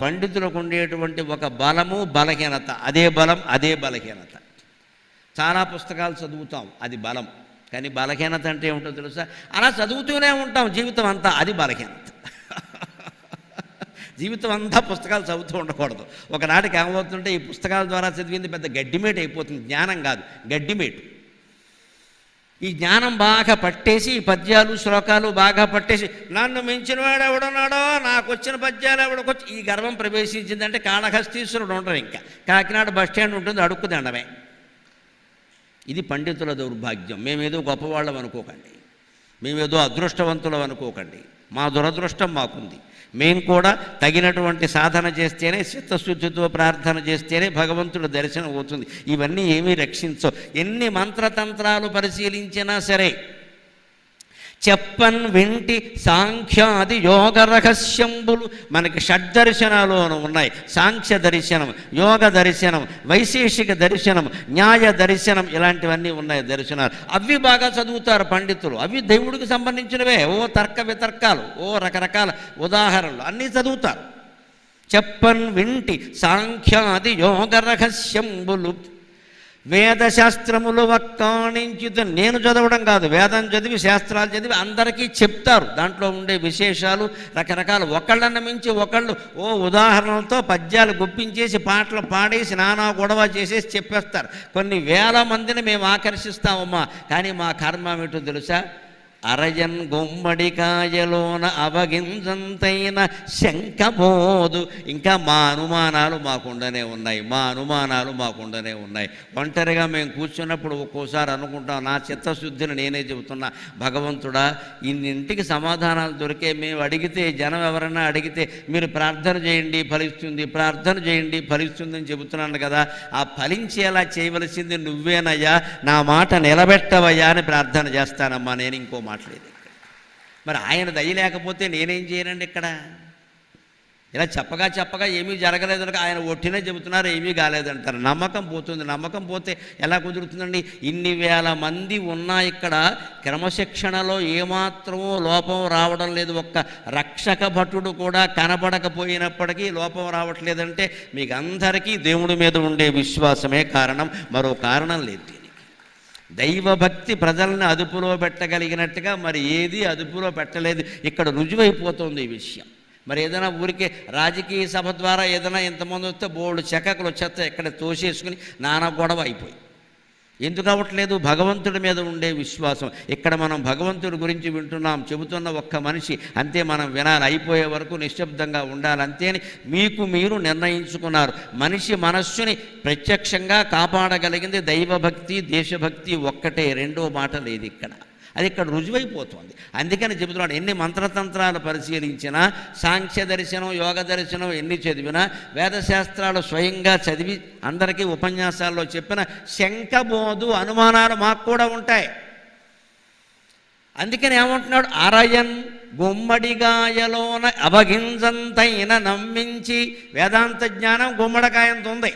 పండితులకు ఉండేటువంటి ఒక బలము బలహీనత, అదే బలం అదే బలహీనత. చాలా పుస్తకాలు చదువుతాం, అది బలం. కానీ బలహీనత అంటే ఏమిటో తెలుసా? అలా చదువుతూనే ఉంటాం జీవితం అంతా, అది బలహీనత. జీవితం అంతా పుస్తకాలు చదువుతూ ఉండకూడదు. ఒకనాటికి ఏమవుతుంటే ఈ పుస్తకాల ద్వారా చదివింది పెద్ద గడ్డిమేట అయిపోతుంది. జ్ఞానం కాదు, గడ్డిమేటు. ఈ జ్ఞానం బాగా పట్టేసి, ఈ పద్యాలు శ్లోకాలు బాగా పట్టేసి, నన్ను మించినవాడు ఎవడున్నాడో, నాకు వచ్చిన పద్యాలు ఎవడికొచ్చి, ఈ గర్వం ప్రవేశించిందంటే కాళహస్తీశ్వరుడు ఉండరు. ఇంకా కాకినాడ బస్ స్టాండ్ ఉంటుంది, అడుక్కుదండమే. ఇది పండితుల దౌర్భాగ్యం. మేమేదో గొప్పవాళ్ళం అనుకోకండి, మేమేదో అదృష్టవంతులం అనుకోకండి. మా దురదృష్టం మాకుంది. మేము కూడా తగినటువంటి సాధన చేస్తేనే, చిత్తశుద్ధితో ప్రార్థన చేస్తేనే భగవంతుడు దర్శనం అవుతుంది. ఇవన్నీ ఏమీ రక్షించవు. ఎన్ని మంత్రతంత్రాలు పరిశీలించినా సరే, చెప్పన్ వింటి సాంఖ్యాది యోగ రహస్యంబులు మనకి షడ్దర్శనాలు ఉన్నాయి. సాంఖ్య దర్శనం, యోగ దర్శనం, వైశేషిక దర్శనం, న్యాయ దర్శనం, ఇలాంటివన్నీ ఉన్నాయి దర్శనాలు. అవి బాగా చదువుతారు పండితులు. అవి దేవుడికి సంబంధించినవే. ఓ తర్క వితర్కాలు, ఓ రకరకాల ఉదాహరణలు అన్నీ చదువుతారు. చెప్పన్ వింటి సాంఖ్యాది యోగ రహస్యంబులు వేదశాస్త్రములు వక్కాణించుత. నేను చదవడం కాదు, వేదం చదివి శాస్త్రాలు చదివి అందరికీ చెప్తారు. దాంట్లో ఉండే విశేషాలు రకరకాలు. ఒకళ్ళన్న మించి ఒకళ్ళు ఓ ఉదాహరణలతో పద్యాలు గుప్పించేసి పాటలు పాడేసి నానా గొడవ చేసేసి చెప్పేస్తారు. కొన్ని వేల మందిని మేము ఆకర్షిస్తామమ్మా. కానీ మా కర్మ ఏమిటో తెలుసా? అరయన్ గుమ్మడికాయలోన అవగింజంతైన శంఖబోదు. ఇంకా మా అనుమానాలు మాకుండనే ఉన్నాయి. ఒంటరిగా మేము కూర్చున్నప్పుడు ఒక్కోసారి అనుకుంటాం, నా చిత్తశుద్ధిని నేనే చెబుతున్నా, భగవంతుడా ఇన్నింటికి సమాధానాలు దొరికే. మేము అడిగితే, జనం ఎవరైనా అడిగితే మీరు ప్రార్థన చేయండి ఫలిస్తుంది, ప్రార్థన చేయండి ఫలిస్తుందని చెబుతున్నాను కదా, ఆ ఫలించేలా చేయవలసింది నువ్వేనయ్యా, నా మాట నిలబెట్టవయ్యా అని ప్రార్థన చేస్తానమ్మా. నేను ఇంకో మాట్లేదు. మరి ఆయన దయ లేకపోతే నేనేం చేయనండి? ఇక్కడ ఇలా చెప్పగా ఏమీ జరగలేదు, ఆయన ఒట్టినే చెబుతున్నారు, ఏమీ కాలేదంటారు. నమ్మకం పోతుంది. నమ్మకం పోతే ఎలా కుదురుతుందండి? ఇన్ని వేల మంది ఉన్నా ఇక్కడ క్రమశిక్షణలో ఏమాత్రమో లోపం రావడం లేదు. ఒక్క రక్షక భటుడు కూడా కనబడకపోయినప్పటికీ లోపం రావట్లేదంటే మీకు అందరికీ దేవుడి మీద ఉండే విశ్వాసమే కారణం, మరో కారణం లేదు. దైవభక్తి ప్రజల్ని అదుపులో పెట్టగలిగినట్టుగా మరి ఏది అదుపులో పెట్టలేదు. ఇక్కడ రుజువైపోతుంది ఈ విషయం. మరి ఏదైనా ఊరికే రాజకీయ సభ ద్వారా ఏదైనా ఇంతమంది వస్తే బోల్డ్ చెక్కలు వచ్చేస్తే ఇక్కడ తోసేసుకుని నానా గొడవ అయిపోయి. ఎందుకు అవ్వట్లేదు? భగవంతుడి మీద ఉండే విశ్వాసం. ఇక్కడ మనం భగవంతుడి గురించి వింటున్నాం, చెబుతున్న ఒక్క మనిషి అంతే, మనం వినాలి, అయిపోయే వరకు నిశ్శబ్దంగా ఉండాలి అంతే అని మీకు మీరు నిర్ణయించుకున్నారు. మనిషి మనస్సుని ప్రత్యక్షంగా కాపాడగలిగింది దైవభక్తి, దేశభక్తి ఒక్కటే, రెండో మాట లేదు ఇక్కడ. అది ఇక్కడ రుజువైపోతుంది. అందుకని చెబుతున్నాడు, ఎన్ని మంత్రతంత్రాలు పరిశీలించినా, సాంఖ్య దర్శనం, యోగ దర్శనం ఎన్ని చదివినా, వేదశాస్త్రాలు స్వయంగా చదివి అందరికీ ఉపన్యాసాల్లో చెప్పిన శంఖబోధు అనుమానాలు మాకు కూడా ఉంటాయి. అందుకని ఏమంటున్నాడు? అరయన్ గుమ్మడికాయలోన అవగింజంతైన నమ్మించి. వేదాంత జ్ఞానం గుమ్మడికాయంత ఉంది,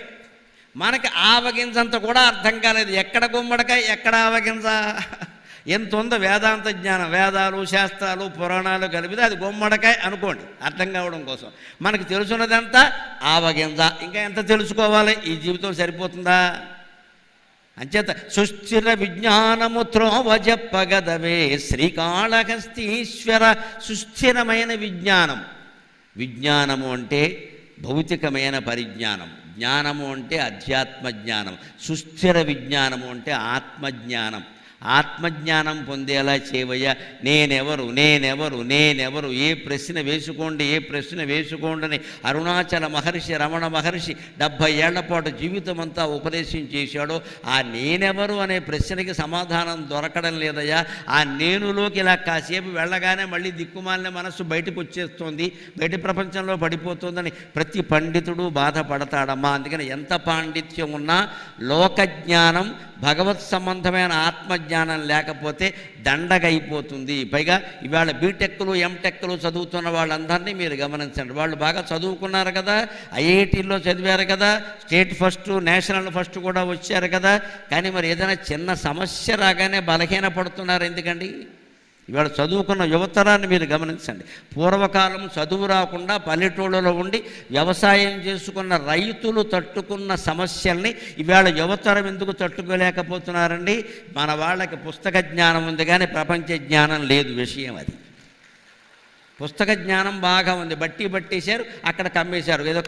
మనకి ఆవగింజంత కూడా అర్థం కాలేదు. ఎక్కడ గుమ్మడికాయ, ఎక్కడ ఆవగింజ, ఎంత ఉందో వేదాంత జ్ఞానం. వేదాలు, శాస్త్రాలు, పురాణాలు కలిపితే అది గుమ్మడికాయ అనుకోండి అర్థం కావడం కోసం. మనకు తెలుసున్నదంతా ఆవగింజ. ఇంకా ఎంత తెలుసుకోవాలి? ఈ జీవితం సరిపోతుందా? అంచేత సుస్థిర విజ్ఞానము త్రోవ చెప్పగదవే శ్రీకాళహస్తీశ్వర. సుస్థిరమైన విజ్ఞానం. విజ్ఞానము అంటే భౌతికమైన పరిజ్ఞానం, జ్ఞానము అంటే అధ్యాత్మ జ్ఞానం, సుస్థిర విజ్ఞానము అంటే ఆత్మజ్ఞానం. ఆత్మజ్ఞానం పొందేలా చేయవయ్యా. నేనెవరు, ఏ ప్రశ్న వేసుకోండి అని అరుణాచల మహర్షి, రమణ మహర్షి 70 ఏళ్ల పాటు జీవితం అంతా ఉపదేశం చేశాడో ఆ నేనెవరు అనే ప్రశ్నకి సమాధానం దొరకడం లేదయ్యా. ఆ నేనులోకి ఇలా కాసేపు వెళ్ళగానే మళ్ళీ దిక్కుమాలిన మనస్సు బయటకు వచ్చేస్తోంది, బయట ప్రపంచంలో పడిపోతుందని ప్రతి పండితుడు బాధపడతాడమ్మా. అందుకని ఎంత పాండిత్యం ఉన్నా లోకజ్ఞానం, భగవత్ సంబంధమైన ఆత్మజ్ఞానం లేకపోతే దండగైపోతుంది. పైగా ఇవాళ బీటెక్లు, ఎంటెక్లు చదువుతున్న వాళ్ళందరినీ మీరు గమనించండి. వాళ్ళు బాగా చదువుకున్నారు కదా, ఐఐటీల్లో చదివారు కదా, స్టేట్ ఫస్ట్, నేషనల్ ఫస్ట్ కూడా వచ్చారు కదా. కానీ మరి ఏదైనా చిన్న సమస్య రాగానే బలహీన పడుతున్నారు. ఎందుకండి? ఇవాళ చదువుకున్న యువతరాన్ని మీరు గమనించండి. పూర్వకాలం చదువు రాకుండా పల్లెటూళ్ళలో ఉండి వ్యవసాయం చేసుకున్న రైతులు తట్టుకున్న సమస్యల్ని ఇవాళ యువతరం ఎందుకు తట్టుకోలేకపోతున్నారండి? మన వాళ్ళకి పుస్తక జ్ఞానం ఉంది కానీ ప్రపంచ జ్ఞానం లేదు. విషయం అది. పుస్తక జ్ఞానం బాగా ఉంది, బట్టేశారు, అక్కడ కమ్మేశారు, ఏదో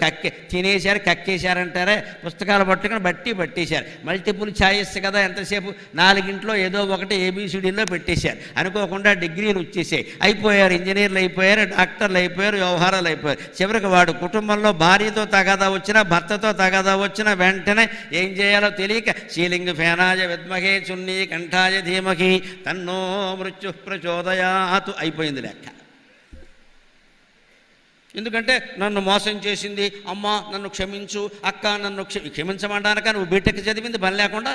తినేశారు, కక్కేశారంటారే. పుస్తకాలు పట్టుకుని పట్టేశారు. మల్టిపుల్ ఛాయిస్ కదా, ఎంతసేపు 4 ఏదో ఒకటి ABCDలో పెట్టేశారు. అనుకోకుండా డిగ్రీలు వచ్చేసాయి, అయిపోయారు, ఇంజనీర్లు అయిపోయారు, డాక్టర్లు అయిపోయారు, వ్యవహారాలు అయిపోయారు. చివరికి వాడు కుటుంబంలో భార్యతో తగాదా వచ్చినా, భర్తతో తగాదా వచ్చినా వెంటనే ఏం చేయాలో తెలియక శీలింగ ఫేనాయ విద్మహే చున్నీ కంఠాయ ధీమహి తన్నో మృత్యు ప్రచోదయాతు అయిపోయింది లెక్క. ఎందుకంటే నన్ను మోసం చేసింది అమ్మ, నన్ను క్షమించు, అక్క నన్ను క్షమించమంటానక నువ్వు బీటెక్ చదివింది పని లేకుండా.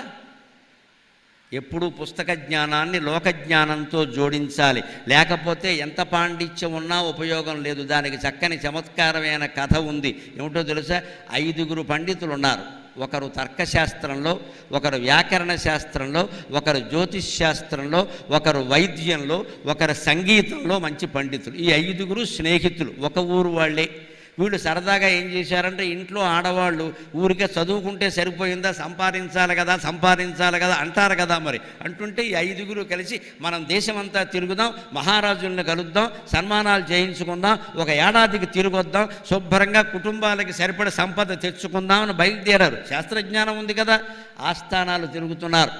ఎప్పుడూ పుస్తక జ్ఞానాన్ని లోక జ్ఞానంతో జోడించాలి, లేకపోతే ఎంత పాండిత్యం ఉన్నా ఉపయోగం లేదు. దానికి చక్కని చమత్కారమైన కథ ఉంది. ఏమిటో తెలుసా? 5 పండితులు ఉన్నారు. ఒకరు తర్కశాస్త్రంలో, ఒకరు వ్యాకరణ శాస్త్రంలో, ఒకరు జ్యోతిష్ శాస్త్రంలో, ఒకరు వైద్యంలో, ఒకరు సంగీతంలో మంచి పండితులు. ఈ 5 స్నేహితులు, ఒక ఊరు వాళ్ళే. వీళ్ళు సరదాగా ఏం చేశారంటే, ఇంట్లో ఆడవాళ్ళు ఊరికే చదువుకుంటే సరిపోయిందా, సంపాదించాలి కదా అంటారు కదా. మరి అంటుంటే ఈ 5 కలిసి మనం దేశమంతా తిరుగుదాం, మహారాజుల్ని కలుద్దాం, సన్మానాలు చేయించుకుందాం, ఒక ఏడాదికి తిరిగొద్దాం, శుభ్రంగా కుటుంబాలకి సరిపడ సంపద తెచ్చుకుందాం అని బయలుదేరారు. శాస్త్రజ్ఞానం ఉంది కదా, ఆస్థానాలు తిరుగుతున్నారు.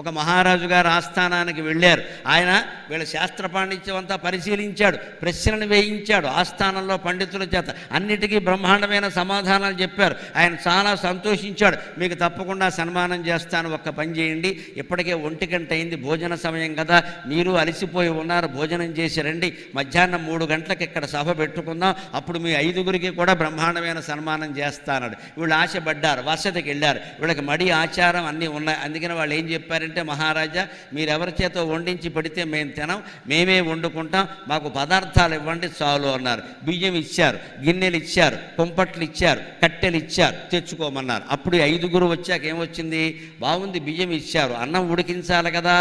ఒక మహారాజు గారు ఆస్థానానికి వెళ్ళారు. ఆయన వీళ్ళ శాస్త్ర పాండిత్యం అంతా పరిశీలించాడు, ప్రశ్నలు వేయించాడు ఆస్థానంలో పండితుల చేత. అన్నిటికీ బ్రహ్మాండమైన సమాధానాలు చెప్పారు. ఆయన చాలా సంతోషించాడు. మీకు తప్పకుండా సన్మానం చేస్తాను, ఒక్క పని చేయండి, ఇప్పటికే 1 గంట అయింది, భోజన సమయం కదా, మీరు అలసిపోయి ఉన్నారు, భోజనం చేసి రండి, మధ్యాహ్నం 3 గంటలకు ఇక్కడ సభ పెట్టుకుందాం, అప్పుడు మీ 5 కూడా బ్రహ్మాండమైన సన్మానం చేస్తానడు. వీళ్ళు ఆశపడ్డారు, వసతికి వెళ్ళారు. వీళ్ళకి మడి ఆచారం అన్నీ ఉన్నాయి. అందుకని వాళ్ళు ఏం చెప్పారు అంటే, మహారాజా మీరెవరి చేతో వండించి పెడితే మేము తినం, మేమే వండుకుంటాం, మాకు పదార్థాలు ఇవ్వండి చాలు అన్నారు. బియ్యం ఇచ్చారు, గిన్నెలు ఇచ్చారు, కుంపట్లు ఇచ్చారు, కట్టెలు ఇచ్చారు, తెచ్చుకోమన్నారు. అప్పుడు 5 వచ్చాక ఏమొచ్చింది? బాగుంది, బియ్యం ఇచ్చారు, అన్నం ఉడికించాలి కదా.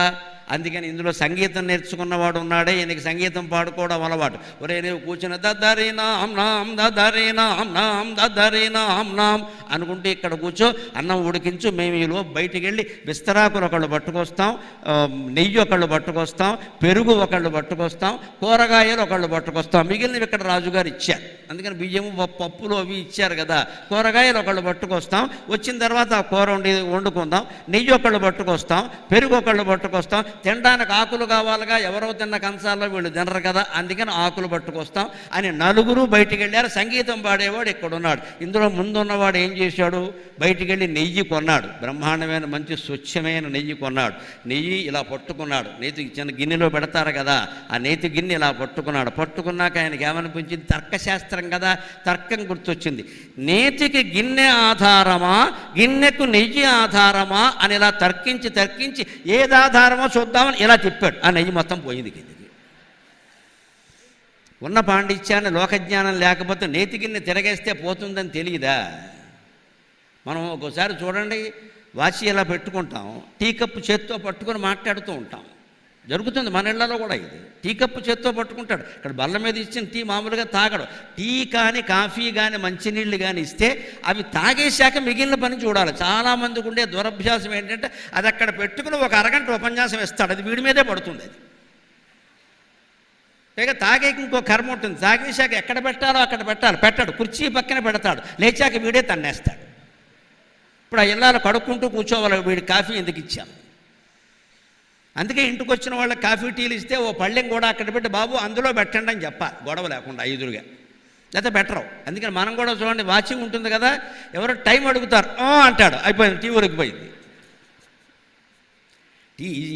అందుకని ఇందులో సంగీతం నేర్చుకున్నవాడు ఉన్నాడే, ఈయనకి సంగీతం పాడుకోవడం అలవాటు. ఒరే నువ్వు కూర్చుని దద్దరీనాం నాం దద్దరీనాం నాం దద్దరీనాం నాం అనుకుంటే ఇక్కడ కూర్చో, అన్నం ఉడికించు, మేము ఈలో బయటికి వెళ్ళి విస్తరాకులు ఒకళ్ళు పట్టుకొస్తాం, నెయ్యి ఒకళ్ళు పట్టుకొస్తాం, పెరుగు ఒకళ్ళు పట్టుకొస్తాం, కూరగాయలు ఒకళ్ళు పట్టుకొస్తాం, మిగిలినవి ఇక్కడ రాజుగారు ఇచ్చారు. అందుకని బియ్యము పప్పులు అవి ఇచ్చారు కదా, కూరగాయలు ఒకళ్ళు పట్టుకొస్తాం, వచ్చిన తర్వాత ఆ కూర వండుకుందాం, నెయ్యి ఒకళ్ళు పట్టుకొస్తాం, పెరుగు ఒకళ్ళు పట్టుకొస్తాం, తినడానికి ఆకులు కావాలిగా, ఎవరో తిన్న కంచాల్లో వీళ్ళు తినరు కదా, అందుకని ఆకులు పట్టుకొస్తాం అని 4 బయటికి వెళ్ళారు. సంగీతం పాడేవాడు ఇక్కడున్నాడు. ఇందులో ముందున్నవాడు ఏం చేశాడు? బయటికి వెళ్ళి నెయ్యి కొన్నాడు, బ్రహ్మాండమైన మంచి స్వచ్ఛమైన నెయ్యి కొన్నాడు. నెయ్యి ఇలా పట్టుకున్నాడు, నేతి చిన్న గిన్నెలో పెడతారు కదా, ఆ నేతి గిన్నె ఇలా పట్టుకున్నాడు. పట్టుకున్నాక ఆయనకి ఏమనిపించింది? తర్కశాస్త్రం కదా, తర్కం గుర్తొచ్చింది. నేతికి గిన్నె ఆధారమా, గిన్నెకు నెయ్యి ఆధారమా అని ఇలా తర్కించి ఏది ఆధారమో చూద్దామని ఇలా తిప్పాడు. ఆ నెయ్యి మొత్తం పోయింది కిందికి. ఉన్న పాండిత్యాన్ని, లోకజ్ఞానం లేకపోతే నేతి గిన్నె తిరగేస్తే పోతుందని తెలియదా? మనం ఒకసారి చూడండి, వాచి ఇలా పెట్టుకుంటాం, టీ కప్పు చేత్తో పట్టుకొని మాట్లాడుతూ ఉంటాం. జరుగుతుంది మన ఇళ్లలో కూడా. ఇది టీ కప్పు చేత్తో పట్టుకుంటాడు, ఇక్కడ బల్ల మీద ఇచ్చిన టీ మామూలుగా తాగడు. టీ కానీ కాఫీ కానీ మంచినీళ్ళు కానీ ఇస్తే అవి తాగేశాక మిగిలిన పని చూడాలి. చాలామందికి ఉండే దురభ్యాసం ఏంటంటే, అది అక్కడ పెట్టుకుని ఒక అరగంట ఉపన్యాసం ఇస్తాడు, అది వీడి మీదే పడుతుంది. అది పైగా తాగేకి ఇంకో కర్మ ఉంటుంది, తాగేశాక ఎక్కడ పెట్టాలో అక్కడ పెట్టాడు, కుర్చీ పక్కన పెడతాడు, లేచాక వీడే తన్నేస్తాడు. ఇప్పుడు ఆ ఇళ్ళలో కడుక్కుంటూ కూర్చోవాలి, వీడి కాఫీ ఎందుకు ఇచ్చాము. అందుకే ఇంటికి వచ్చిన వాళ్ళకి కాఫీ టీలు ఇస్తే ఓ పళ్ళెం కూడా అక్కడ పెట్టి, బాబు అందులో పెట్టండి అని చెప్పాలి, గొడవ లేకుండా ఎదురుగా, లేకపోతే బెటరు. అందుకని మనం కూడా చూడండి, వాచింగ్ ఉంటుంది కదా, ఎవరో టైం అడుగుతారు, అంటాడు, అయిపోయింది, టీ ఉరికిపోయింది.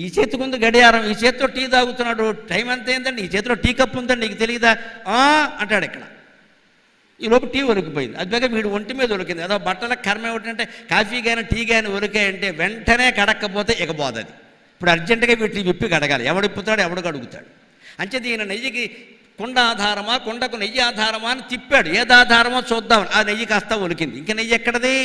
ఈ చేతికి ఉంది గడియారం, ఈ చేతితో టీ తాగుతున్నాడు, టైం అంత ఏంటండి, ఈ చేతిలో టీ కప్పు ఉందండి నీకు తెలియదా అంటాడు. ఇక్కడ ఈ లోపు టీ ఒలికిపోయింది. అది పైగా వీడు ఒంటి మీద ఒలికింది. అదో బట్టల కర్మ ఏమిటంటే, కాఫీ కానీ టీ కానీ ఒలికాయంటే వెంటనే కడక్కపోతే ఇక పోదది. ఇప్పుడు అర్జెంటుగా వీటిని విప్పి కడగాలి. ఎవడు ఇప్పుతాడు, ఎవడు కడుగుతాడు. అంచేది ఈయన నెయ్యికి కుండ ఆధారమా, కుండకు నెయ్యి ఆధారమా అని తిప్పాడు. ఏది ఆధారమో చూద్దామని ఆ నెయ్యి కాస్త ఒలికింది. ఇంక నెయ్యి ఎక్కడది?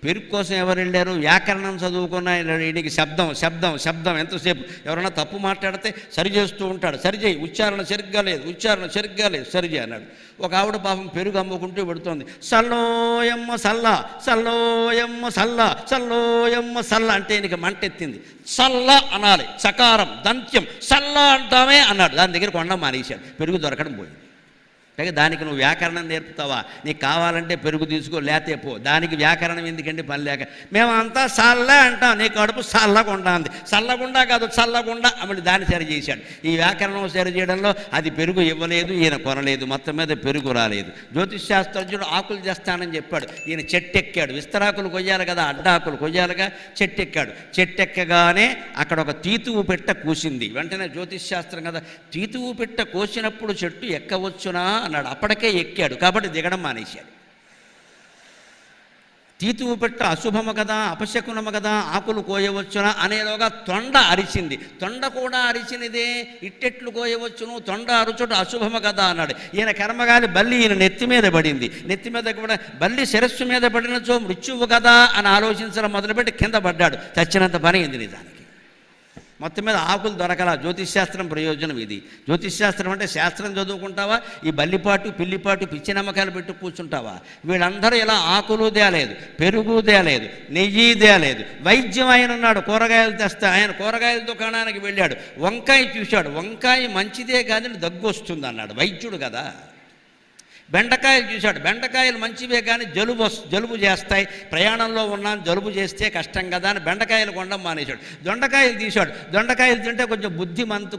పెరుగు కోసం ఎవరు వెళ్ళారు? వ్యాకరణం చదువుకున్న వీడికి శబ్దం శబ్దం శబ్దం ఎంతసేపు. ఎవరైనా తప్పు మాట్లాడితే సరి చేస్తూ ఉంటాడు. సరిచేయి, ఉచ్చారణ సరిగ్గా లేదు, ఉచ్చారణ సరిగ్గా లేదు, సరిచేయి అన్నాడు. ఒక ఆవిడ పాపం పెరుగు అమ్ముకుంటూ పెడుతోంది. సల్లోయమ్మ సల్లా, సల్లోయమ్మ సల్లా, సల్లోయమ్మ సల్లా అంటే ఈయనకి మంటెత్తింది. సల్లా అనాలి, సకారం దంత్యం, సల్లా అంటామే అన్నాడు. దాని దగ్గర కొండ మానేశాడు. పెరుగు దొరకడం పోయింది. పైగా దానికి నువ్వు వ్యాకరణం నేర్పుతావా? నీకు కావాలంటే పెరుగు తీసుకో, లేతే పో. దానికి వ్యాకరణం ఎందుకంటే పని లేక. మేమంతా సల్లా అంటాం, నీ కడుపు చల్లగుండా అంది. చల్లగుండా కాదు, చల్లగుండా అమలు దాన్ని సరి చేశాడు. ఈ వ్యాకరణం సరి చేయడంలో అది పెరుగు ఇవ్వలేదు, ఈయన కొనలేదు, మొత్తం మీద పెరుగు రాలేదు. జ్యోతిష్ శాస్త్రజ్ఞుడు ఆకులు చేస్తానని చెప్పాడు. ఈయన చెట్టెక్కాడు. విస్తరాకులు కొయ్యాలి కదా, అడ్డాకులు కొయ్యాలిగా, చెట్టెక్కాడు. చెట్టెక్కగానే అక్కడ ఒక తీతువు పెట్ట కూసింది. వెంటనే జ్యోతిష్ శాస్త్రం కదా, తీతువు పెట్ట కోసినప్పుడు చెట్టు ఎక్కవచ్చునా అన్నాడు. అప్పటికే ఎక్కాడు కాబట్టి దిగడం మానేశాడు. తీతువు పెట్ట అశుభము కదా, అపశకునము కదా, ఆకులు కోయవచ్చునా అనేలోగా తొండ అరిచింది. తొండ కూడా అరిచినదే, ఇట్టెట్లు కోయవచ్చును, తొండ అరుచుట అశుభము కదా అన్నాడు. ఈయన కర్మగాలి బల్లి ఈయన నెత్తి మీద పడింది. నెత్తి మీద కూడా బల్లి శిరస్సు మీద పడినచో మృత్యువు కదా అని ఆలోచించడం మొదలుపెట్టి కింద పడ్డాడు. చచ్చినంత పని అయింది నిజానికి. మొత్తం మీద ఆకులు దొరకలా. జ్యోతిష్శాస్త్రం ప్రయోజనం ఇది. జ్యోతిష్శాస్త్రం అంటే శాస్త్రం చదువుకుంటావా, ఈ బల్లిపాటు పిల్లిపాటు పిచ్చి నమ్మకాలు పెట్టి కూర్చుంటావా? వీళ్ళందరూ ఇలా ఆకులు తేలేదు, పెరుగు తేలేదు, నెయ్యి తేలేదు. వైద్యం ఆయన ఉన్నాడు, కూరగాయలు తెస్తా. ఆయన కూరగాయల దుకాణానికి వెళ్ళాడు. వంకాయ చూశాడు. వంకాయ మంచిదే కాదని దగ్గు వస్తుంది అన్నాడు. వైద్యుడు కదా. బెండకాయలు చూశాడు. బెండకాయలు మంచివే కానీ జలుబు చేస్తాయి, ప్రయాణంలో ఉన్నాను, జలుబు చేస్తే కష్టం కదా అని బెండకాయలు కొండం మానేశాడు. దొండకాయలు తీశాడు. దొండకాయలు తింటే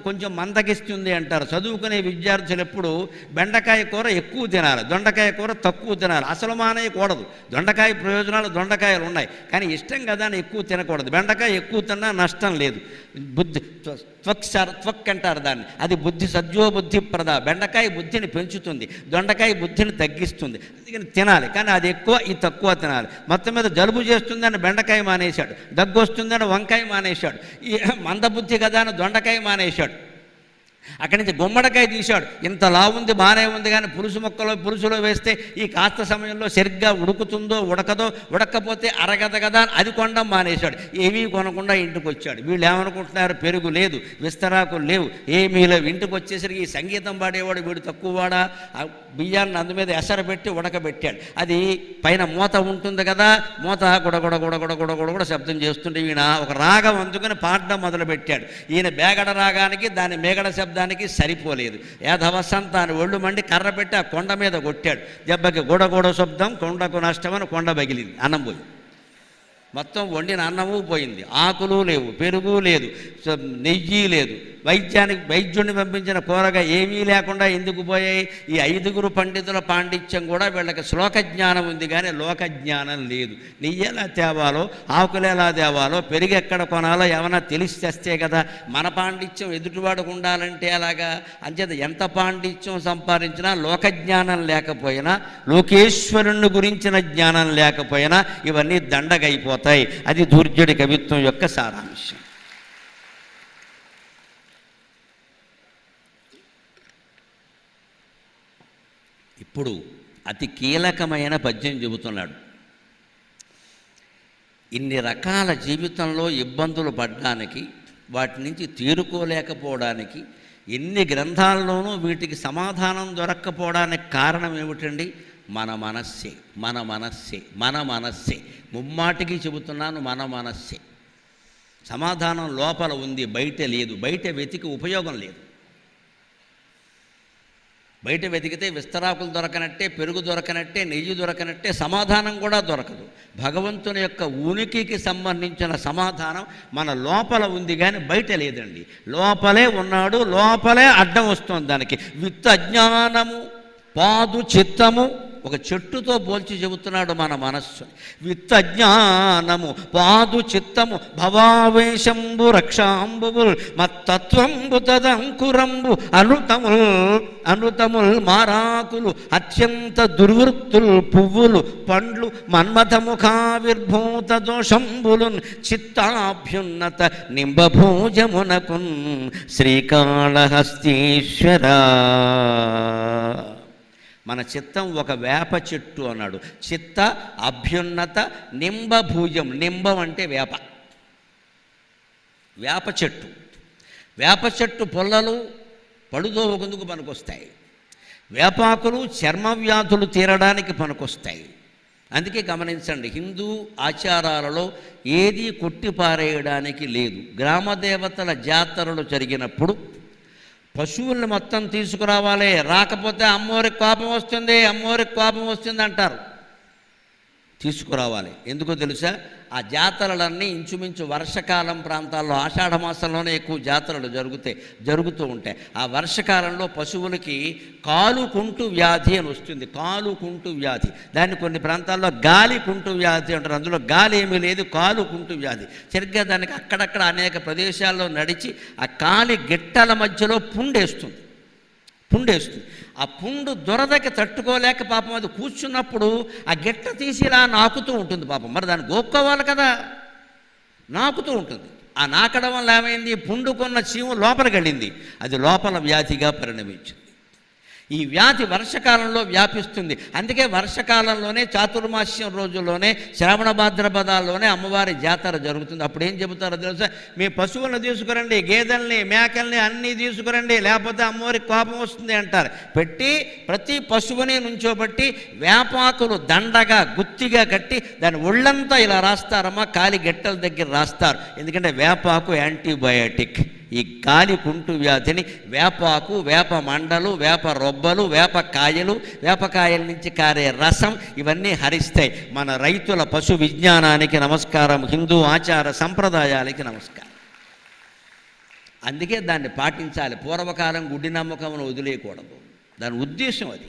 కొంచెం మందగిస్తుంది అంటారు. చదువుకునే విద్యార్థులు ఎప్పుడు బెండకాయ కూర ఎక్కువ తినాలి, దొండకాయ కూర తక్కువ తినాలి. అసలు మానేయకూడదు. దొండకాయ ప్రయోజనాలు దొండకాయలు ఉన్నాయి కానీ ఇష్టం కదా అని ఎక్కువ తినకూడదు. బెండకాయ ఎక్కువ తిన్నా నష్టం లేదు. బుద్ధి త్వక్ అంటారు దాన్ని. అది బుద్ధి సద్యోబుద్ధి ప్రద. బెండకాయ బుద్ధిని పెంచుతుంది, దొండకాయ బుద్ధిని తగ్గిస్తుంది. అందుకని తినాలి కానీ అది ఎక్కువ, ఇది తక్కువ తినాలి. మొత్తం మీద జలుబు చేస్తుందని బెండకాయ మానేశాడు, దగ్గు వస్తుందని వంకాయ మానేశాడు, ఈ మందబుద్ధి కదా అని దొండకాయ మానేశాడు. అక్కడి నుంచి గుమ్మడికాయ తీశాడు. ఇంత లావుంది, బాగానే ఉంది కానీ పులుసులో వేస్తే ఈ కాస్త సమయంలో సరిగ్గా ఉడుకుతుందో ఉడకదో, ఉడక్కపోతే అరగదు కదా అని అది కొనడం మానేశాడు. ఏమీ కొనకుండా ఇంటికి వచ్చాడు. వీళ్ళు ఏమనుకుంటున్నారు, పెరుగు లేదు, విస్తరాకులు లేవు, ఏమీ లేవు. ఇంటికి వచ్చేసరికి ఈ సంగీతం పాడేవాడు వీడు తక్కువవాడా, బియ్యాన్ని అందు మీద ఎసరు పెట్టి ఉడకబెట్టాడు. అది పైన మూత ఉంటుంది కదా, మూత గుడగుడ గుడగుడ గుడగుడ కూడా శబ్దం చేస్తుంటే ఈయన ఒక రాగం అందుకని పాడడం మొదలుపెట్టాడు. ఈయన బేగడ రాగానికి దాని మేగడ శబ్దానికి సరిపోలేదు. ఏధవసంతాన్ని ఒళ్ళు మండి కర్ర పెట్టి ఆ కొండ మీద కొట్టాడు. దెబ్బకి గుడగూడ శబ్దం, కొండకు నష్టమని కొండ పగిలింది. అన్నం పోయింది. మొత్తం వండిన అన్నము పోయింది. ఆకులు లేవు, పెరుగు లేదు, నెయ్యి లేదు. వైద్యుడిని పంపించిన కూరగా ఏమీ లేకుండా ఎందుకు పోయాయి? ఈ 5గురు పండితుల పాండిత్యం కూడా వీళ్ళకి శ్లోక జ్ఞానం ఉంది కానీ లోక జ్ఞానం లేదు. నెయ్యి ఎలా తేవాలో, ఆకులు ఎలా తేవాలో, పెరుగు ఎక్కడ కొనాలో ఏమైనా తెలిసి తెస్తే కదా. మన పాండిత్యం ఎదుటివాడుకు ఉండాలంటే అలాగా. అంచేత ఎంత పాండిత్యం సంపాదించినా లోక జ్ఞానం లేకపోయినా, లోకేశ్వరుణ్ణి గురించిన జ్ఞానం లేకపోయినా ఇవన్నీ దండగైపోతాయి. అది దుర్జడి కవిత్వం యొక్క సారాంశం. ఇప్పుడు అతి కీలకమైన పద్యం చెబుతున్నాడు. ఇన్ని రకాల జీవితంలో ఇబ్బందులు పడడానికి, వాటి నుంచి తీరుకోలేకపోవడానికి, ఎన్ని గ్రంథాల్లోనూ వీటికి సమాధానం దొరక్కపోవడానికి కారణం ఏమిటండి? మన మనస్సే, మన మనస్సే, మన మనస్సే. ముమ్మాటికి చెబుతున్నాను, మన మనస్సే. సమాధానం లోపల ఉంది, బయట లేదు. బయట వెతికి ఉపయోగం లేదు. బయట వెతికితే విస్తరాకులు దొరకనట్టే, పెరుగు దొరకనట్టే, నెయ్యి దొరకనట్టే, సమాధానం కూడా దొరకదు. భగవంతుని యొక్క ఉనికికి సంబంధించిన సమాధానం మన లోపల ఉంది కానీ బయట లేదండి. లోపలే ఉన్నాడు, లోపలే అడ్డం వస్తుంది దానికి. విత్ అజ్ఞానము పాదు చిత్తము. ఒక చెట్టుతో పోల్చి చెబుతున్నాడు మన మనస్సు. విత్ అజ్ఞానము పాదు చిత్తము భవావేశంబు రక్షాంబుల్ మత్తత్వంబు తదంకురంబు అనుతముల్ మారాకులు అత్యంత దుర్వృత్తులు పువ్వులు పండ్లు మన్మథముఖావిర్భూత దోషంబులున్ చిత్తాభ్యున్నత నింబభూజమునకున్ శ్రీకాళహస్తీశ్వర. మన చిత్తం ఒక వేప చెట్టు అన్నాడు. చిత్త అభ్యున్నత నింబభూజం. నింబం అంటే వేప. వేప చెట్టు. వేప చెట్టు పొల్లలు పడుదోవకుందుకు పనికొస్తాయి. వేపాకులు చర్మ వ్యాధులు తీరడానికి పనికొస్తాయి. అందుకే గమనించండి, హిందూ ఆచారాలలో ఏది కొట్టిపారేయడానికి లేదు. గ్రామదేవతల జాతరలు జరిగినప్పుడు పశువుల్ని మొత్తం తీసుకురావాలి, రాకపోతే అమ్మోరికి కోపం వస్తుంది, అమ్మోరికి కోపం వస్తుంది అంటారు. తీసుకురావాలి. ఎందుకో తెలుసా? ఆ జాతరలన్నీ ఇంచుమించు వర్షకాలం ప్రాంతాల్లో, ఆషాఢ మాసంలోనే ఎక్కువ జాతరలు జరుగుతూ ఉంటాయి. ఆ వర్షకాలంలో పశువులకి కాలుకుంటు వ్యాధి అని వస్తుంది. కాలుకుంటు వ్యాధి, దాన్ని కొన్ని ప్రాంతాల్లో గాలి కుంటు వ్యాధి అంటారు. అందులో గాలి ఏమీ లేదు, కాలుకుంటు వ్యాధి. సరిగ్గా దానికి అక్కడక్కడ అనేక ప్రదేశాల్లో నడిచి ఆ కాలి గిట్టల మధ్యలో పుండేస్తుంది. ఆ పుండు దురదకి తట్టుకోలేక పాపం అది కూర్చున్నప్పుడు ఆ గిట్ట తీసి ఇలా నాకుతూ ఉంటుంది పాపం. మరి దాన్ని గోక్కోవాలి కదా, నాకుతూ ఉంటుంది. ఆ నాకడం వల్ల ఏమైంది? పుండుకున్న చీము లోపలికి వెళ్ళింది. అది లోపల వ్యాధిగా పరిణమించింది. ఈ వ్యాధి వర్షకాలంలో వ్యాపిస్తుంది. అందుకే వర్షకాలంలోనే, చాతుర్మాస్యం రోజుల్లోనే, శ్రావణ భాద్రపదాల్లోనే అమ్మవారి జాతర జరుగుతుంది. అప్పుడు ఏం చెబుతారో తెలుసా? మీ పశువులను తీసుకురండి, గేదెల్ని, మేకల్ని అన్నీ తీసుకురండి, లేకపోతే అమ్మవారికి కోపం వస్తుంది అంటారు. పెట్టి ప్రతి పశువుని నుంచోబట్టి వేపాకులు దండగా గుత్తిగా కట్టి దాని ఒళ్ళంతా ఇలా రాస్తారమ్మా, కాలి గెట్టల దగ్గర రాస్తారు. ఎందుకంటే వేపాకు యాంటీబయాటిక్. ఈ గాలి కుంటు వ్యాధిని వేపాకు, వేప మండలు, వేప రొబ్బలు, వేపకాయల నుంచి కారే రసం ఇవన్నీ హరిస్తాయి. మన రైతుల పశు విజ్ఞానానికి నమస్కారం, హిందూ ఆచార సంప్రదాయాలకి నమస్కారం. అందుకే దాన్ని పాటించాలి. పూర్వకాలం గుడ్డి నమ్మకమును వదిలేయకూడదు. దాని ఉద్దేశం అది.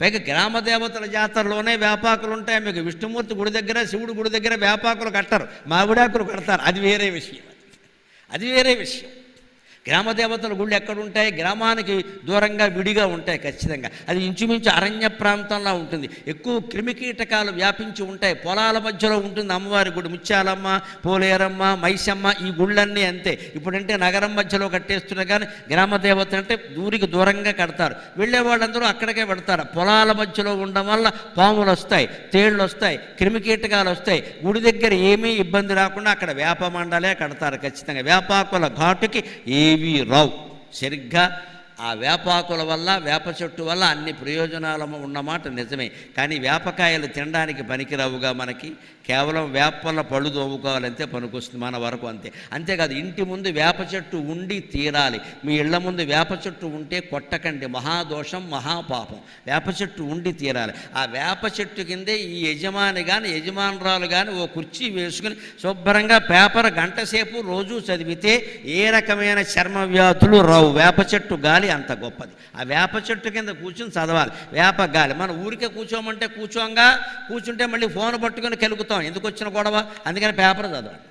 పైగా గ్రామదేవతల జాతరలోనే వేపాకులు ఉంటాయి. మీకు విష్ణుమూర్తి గుడి దగ్గర, శివుడి గుడి దగ్గర వేపాకులు కట్టరు, మామిడాకులు కడతారు. అది వేరే విషయం. గ్రామదేవతల గుళ్ళు ఎక్కడుంటాయి? గ్రామానికి దూరంగా విడిగా ఉంటాయి ఖచ్చితంగా. అది ఇంచుమించు అరణ్య ప్రాంతంలో ఉంటుంది. ఎక్కువ క్రిమికీటకాలు వ్యాపించి ఉంటాయి. పొలాల మధ్యలో ఉంటుంది అమ్మవారి గుడి. ముత్యాలమ్మ, పోలేరమ్మ, మైసమ్మ, ఈ గుళ్ళన్నీ అంతే. ఇప్పుడంటే నగరం మధ్యలో కట్టేస్తున్నారు, కానీ గ్రామదేవత అంటే ఊరికి దూరంగా కడతారు. వెళ్ళే వాళ్ళందరూ అక్కడికే పెడతారు. పొలాల మధ్యలో ఉండడం వల్ల పాములు వస్తాయి, తేళ్ళు వస్తాయి, క్రిమికీటకాలు వస్తాయి. గుడి దగ్గర ఏమీ ఇబ్బంది రాకుండా అక్కడ వేప మండలే కడతారు ఖచ్చితంగా. వేపాకుల ఘాటుకి రావు. సరిగ్గా ఆ వేపాకుల వల్ల, వేప చెట్టు వల్ల అన్ని ప్రయోజనాలు ఉన్నమాట నిజమే. కానీ వేపకాయలు తినడానికి పనికిరావుగా మనకి. కేవలం వేపల పళ్ళు తోముకోవాలంటే పనికొస్తుంది మన వరకు, అంతే. అంతేకాదు, ఇంటి ముందు వేప చెట్టు ఉండి తీరాలి. మీ ఇళ్ల ముందు వేప చెట్టు ఉంటే కొట్టకండి, మహాదోషం, మహాపాపం. వేప చెట్టు ఉండి తీరాలి. ఆ వేప చెట్టు కిందే ఈ యజమాని కానీ, యజమానురాలు కానీ ఓ కుర్చీ వేసుకుని శుభ్రంగా పేపర్ గంట సేపు రోజు చదివితే ఏ రకమైన చర్మ వ్యాధులు రావు. వేప చెట్టు గాలి అంత గొప్పది. ఆ వేప చెట్టు కింద కూర్చుని చదవాలి. వేప గాలి. మన ఊరికే కూర్చోమంటే కూర్చుంటే మళ్ళీ ఫోన్ పట్టుకొని కెలుగుతాం. ఎందుకు వచ్చిన గొడవ? అందుకని పేపర్ చదవండి.